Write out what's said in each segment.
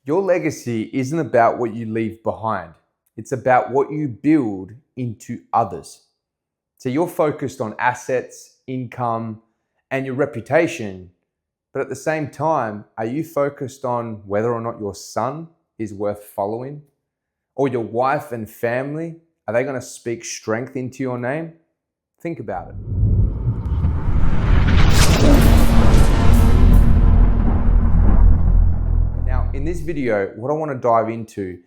Your legacy isn't about what you leave behind. It's about what you build into others. So you're focused on assets, income, and your reputation. But at the same time, are you focused on whether or not your son is worth following? Or your wife and family? Are they going to speak strength into your name? Think about it. Now, in this video, what I want to dive into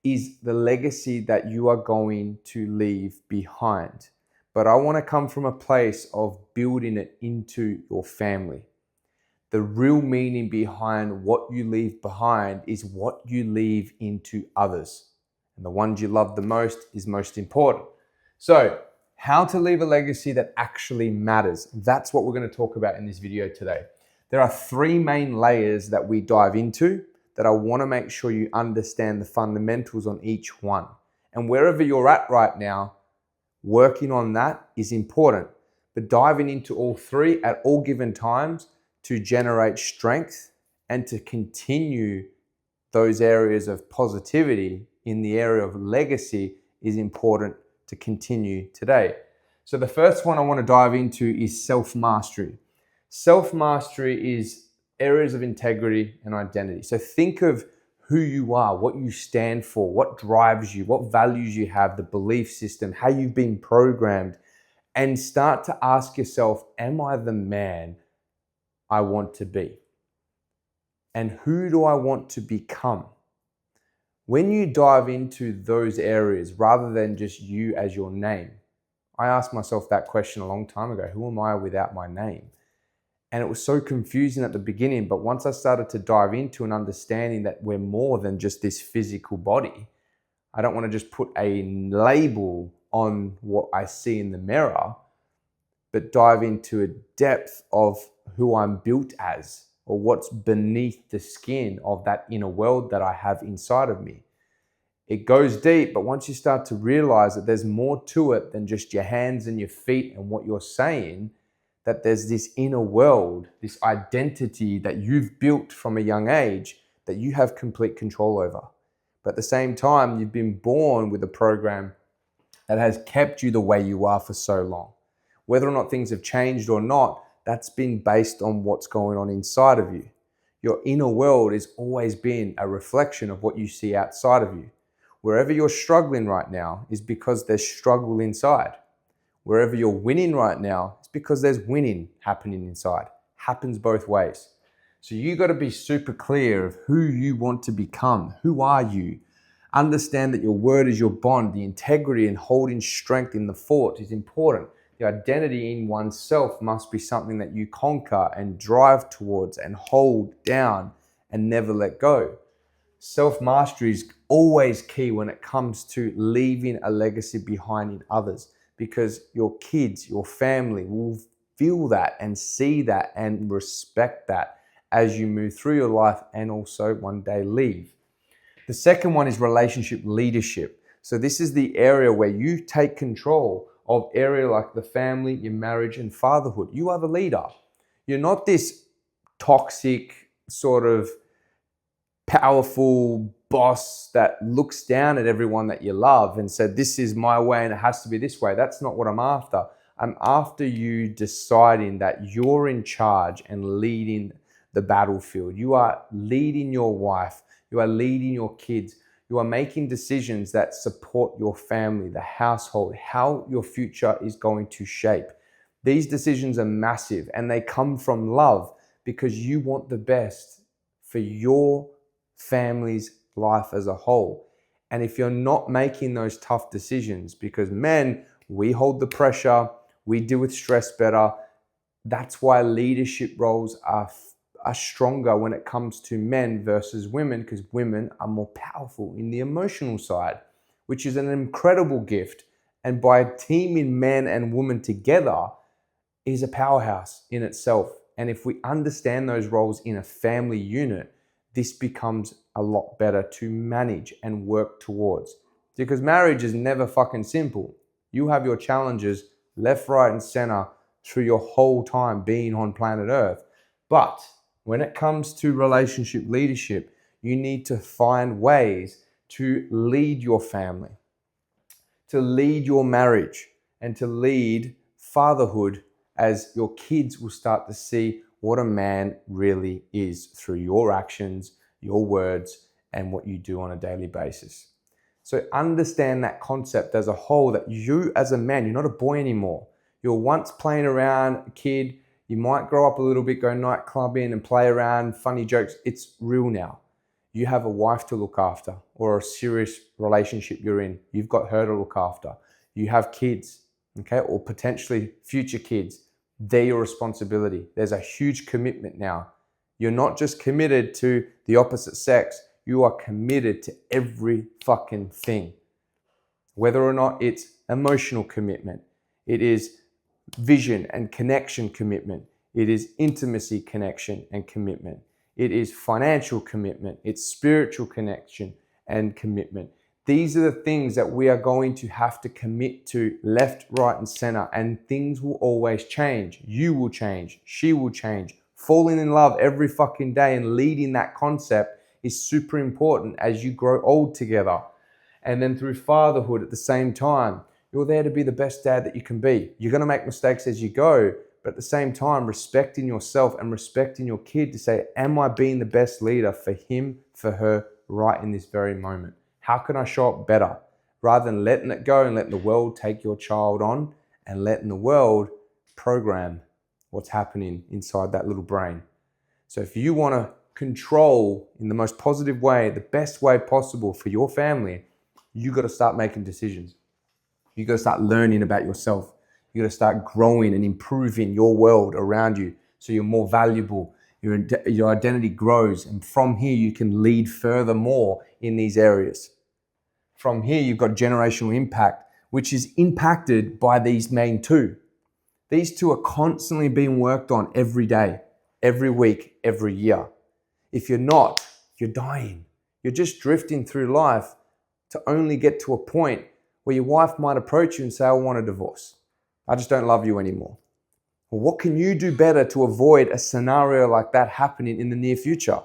is the legacy that you are going to leave behind. But I want to come from a place of building it into your family. The real meaning behind what you leave behind is what you leave into others. And the ones you love the most is most important. So, how to leave a legacy that actually matters. That's what we're going to talk about in this video today. There are three main layers that we dive into that I want to make sure you understand the fundamentals on each one. And wherever you're at right now, working on that is important. But diving into all three at all given times to generate strength and to continue those areas of positivity in the area of legacy is important to continue today. So the first one I want to dive into is self-mastery. Self-mastery is areas of integrity and identity. So think of who you are, what you stand for, what drives you, what values you have, the belief system, how you've been programmed, and start to ask yourself, am I the man I want to be? And who do I want to become? When you dive into those areas, rather than just you as your name, I asked myself that question a long time ago. Who am I without my name? And it was so confusing at the beginning. But once I started to dive into an understanding that we're more than just this physical body, I don't want to just put a label on what I see in the mirror, but dive into a depth of who I'm built as, or what's beneath the skin of that inner world that I have inside of me. It goes deep, but once you start to realize that there's more to it than just your hands and your feet and what you're saying, that there's this inner world, this identity that you've built from a young age that you have complete control over. But at the same time, you've been born with a program that has kept you the way you are for so long. Whether or not things have changed or not, that's been based on what's going on inside of you. Your inner world has always been a reflection of what you see outside of you. Wherever you're struggling right now is because there's struggle inside. Wherever you're winning right now, it's because there's winning happening inside. Happens both ways. So you got to be super clear of who you want to become. Who are you? Understand that your word is your bond. The integrity and holding strength in the fort is important. The identity in oneself must be something that you conquer and drive towards and hold down and never let go. Self-mastery is always key when it comes to leaving a legacy behind in others, because your kids, your family will feel that and see that and respect that as you move through your life and also one day leave. The second one is relationship leadership. So this is the area where you take control of area like the family, your marriage, and fatherhood. You are the leader. You're not this toxic sort of powerful boss that looks down at everyone that you love and said, this is my way and it has to be this way. That's not what I'm after. I'm after you deciding that you're in charge and leading the battlefield. You are leading your wife. You are leading your kids. You are making decisions that support your family, the household, how your future is going to shape. These decisions are massive and they come from love because you want the best for your family's life as a whole. And if you're not making those tough decisions, because men, we hold the pressure, we deal with stress better. That's why leadership roles are stronger when it comes to men versus women, because women are more powerful in the emotional side, which is an incredible gift. And by teaming men and women together is a powerhouse in itself. And if we understand those roles in a family unit, this becomes a lot better to manage and work towards. Because marriage is never fucking simple. You have your challenges left, right, and center through your whole time being on planet Earth. But when it comes to relationship leadership, You need to find ways to lead your family, to lead your marriage, and to lead fatherhood, as your kids will start to see what a man really is through your actions, your words, and what you do on a daily basis. So understand that concept as a whole, that you as a man, you're not a boy anymore. You're once playing around, a kid. You might grow up a little bit, go nightclubbing and play around, funny jokes. It's real now. You have a wife to look after, or a serious relationship you're in. You've got her to look after. You have kids, okay, or potentially future kids. They're your responsibility. There's a huge commitment now. You're not just committed to the opposite sex. You are committed to every fucking thing. Whether or not it's emotional commitment, it is vision and connection commitment, it is intimacy connection and commitment, it is financial commitment, it's spiritual connection and commitment. These are the things that we are going to have to commit to left, right, and center, and things will always change. You will change, she will change. Falling in love every fucking day and leading that concept is super important as you grow old together. And then through fatherhood at the same time, you're there to be the best dad that you can be. You're going to make mistakes as you go, but at the same time, respecting yourself and respecting your kid to say, am I being the best leader for him, for her, right in this very moment? How can I show up better? Rather than letting it go and letting the world take your child on and letting the world program what's happening inside that little brain. So if you want to control in the most positive way, the best way possible for your family, you got to start making decisions. You got to start learning about yourself. You got to start growing and improving your world around you so you're more valuable. Your identity grows, and from here you can lead furthermore in these areas. From here you've got generational impact, which is impacted by these main two. These two are constantly being worked on every day, every week, every year. If you're not, you're dying. You're just drifting through life to only get to a point where your wife might approach you and say, I want a divorce. I just don't love you anymore. Well, what can you do better to avoid a scenario like that happening in the near future?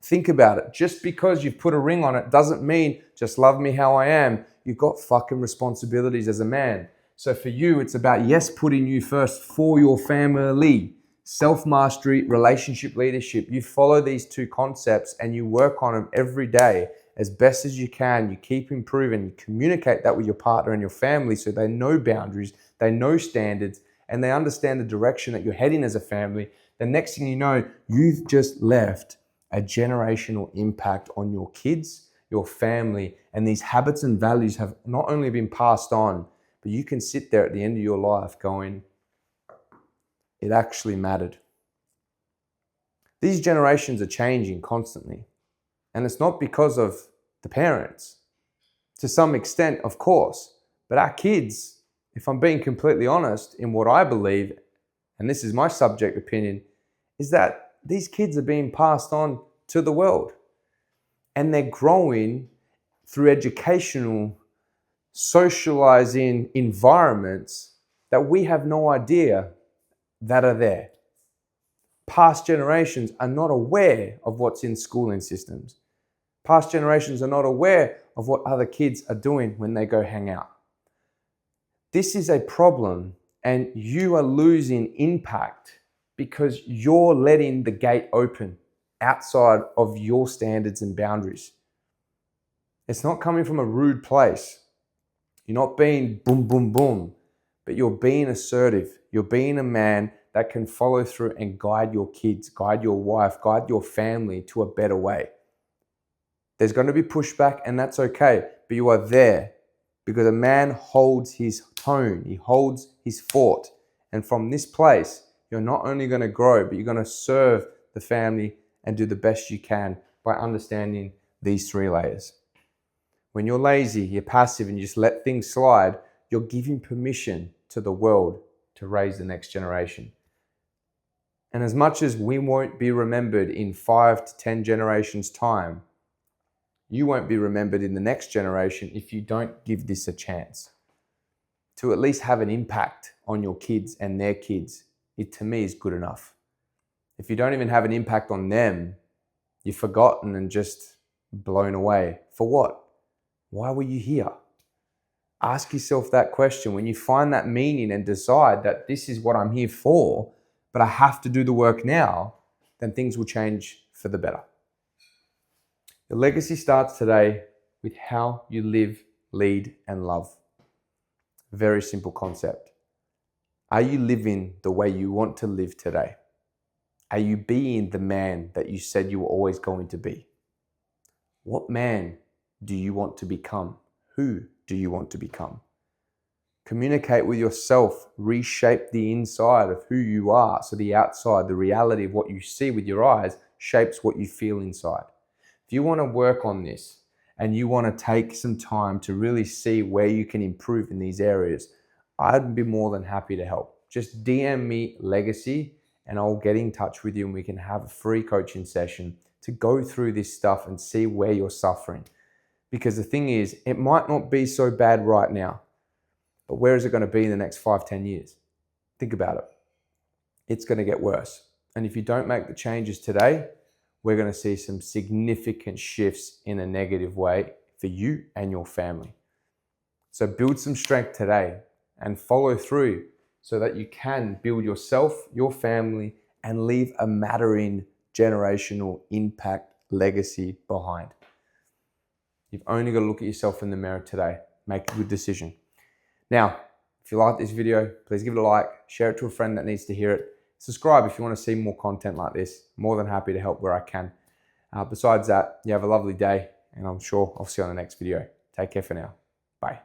Think about it. Just because you've put a ring on it doesn't mean just love me how I am. You've got fucking responsibilities as a man. So for you, it's about, yes, putting you first for your family. Self-mastery, relationship leadership. You follow these two concepts and you work on them every day as best as you can. You keep improving. You communicate that with your partner and your family so they know boundaries, they know standards, and they understand the direction that you're heading as a family. The next thing you know, you've just left a generational impact on your kids, your family, and these habits and values have not only been passed on, but you can sit there at the end of your life going, it actually mattered. These generations are changing constantly. And it's not because of the parents. To some extent, of course. But our kids, if I'm being completely honest, in what I believe, and this is my subject opinion, is that these kids are being passed on to the world. And they're growing through educational, socializing environments that we have no idea that are there. Past generations are not aware of what's in schooling systems. Past generations are not aware of what other kids are doing when they go hang out. This is a problem, and you are losing impact because you're letting the gate open outside of your standards and boundaries. It's not coming from a rude place. You're not being boom, boom, boom, but you're being assertive. You're being a man that can follow through and guide your kids, guide your wife, guide your family to a better way. There's going to be pushback, and that's okay, but you are there because a man holds his tone, he holds his fort. And from this place, you're not only going to grow, but you're going to serve the family and do the best you can by understanding these three layers. When you're lazy, you're passive, and you just let things slide, you're giving permission to the world to raise the next generation. And as much as we won't be remembered in 5 to 10 generations' time, you won't be remembered in the next generation if you don't give this a chance. To at least have an impact on your kids and their kids, it to me is good enough. If you don't even have an impact on them, You're forgotten and just blown away. For what? Why were you here? Ask yourself that question. When you find that meaning and decide that this is what I'm here for, but I have to do the work now, then things will change for the better. Your legacy starts today with how you live, lead, and love. Very simple concept. Are you living the way you want to live today? Are you being the man that you said you were always going to be? What man do you want to become? Who do you want to become? Communicate with yourself, reshape the inside of who you are so the outside, the reality of what you see with your eyes, shapes what you feel inside. If you want to work on this and you want to take some time to really see where you can improve in these areas, I'd be more than happy to help. Just DM me Legacy and I'll get in touch with you and we can have a free coaching session to go through this stuff and see where you're suffering. Because the thing is, it might not be so bad right now, but where is it going to be in the next 5-10 years? Think about it. It's going to get worse. And if you don't make the changes today, we're going to see some significant shifts in a negative way for you and your family. So build some strength today and follow through so that you can build yourself, your family, and leave a mattering generational impact legacy behind. You've only got to look at yourself in the mirror today. Make a good decision. Now, if you like this video, please give it a like, share it to a friend that needs to hear it. Subscribe if you want to see more content like this. More than happy to help where I can. Besides that, you have a lovely day, and I'm sure I'll see you on the next video. Take care for now. Bye.